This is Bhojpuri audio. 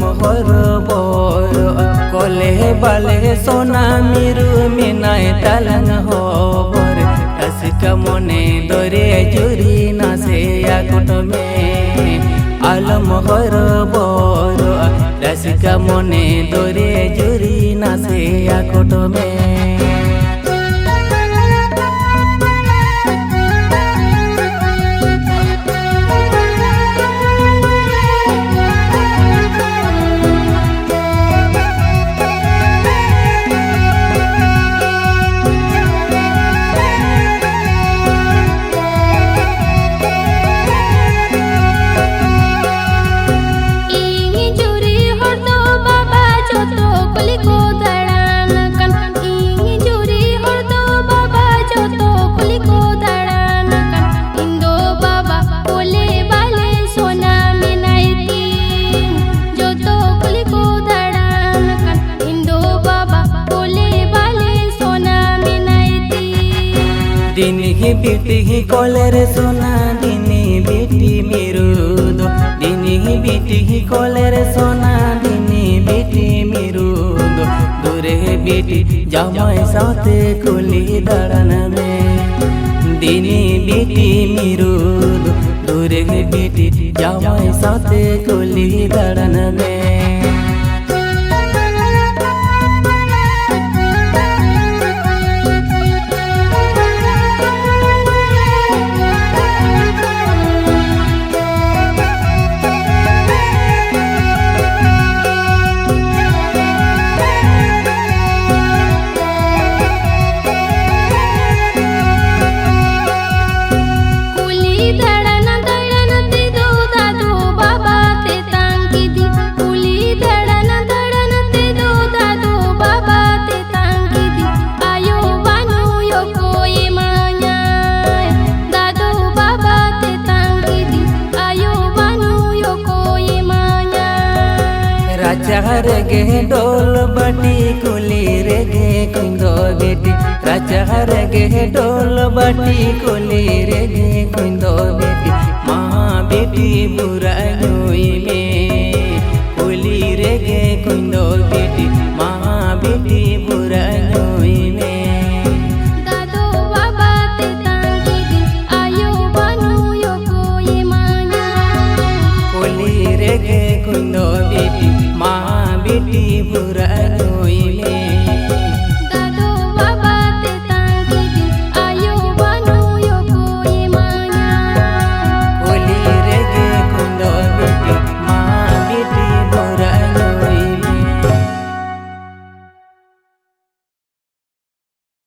मोहर बर कले बाले सोना मिरु मिनाय तालंग होबर रसिका मने दरे जुरी नासे आकुट में आलम हर बर रसिका मने दरे जुरी नासे आकुट में दिनी बेटी कॉलर सोना दिनी बेटी मिरुद दिनी बेटी कॉलर सोना दिनी बेटी मिरुद दूरे बेटी जामाई साथे कुली दड़न में दिनी बेटी मिरुद दूरे बेटी जामाई साथे कुली दड़न में राजा गे डोल बटी कुली रे गे कुंदो बेटी राजा गे डोल बटी कुली रे गे कुंदो बेटी माँ बेटी बुरा नुई में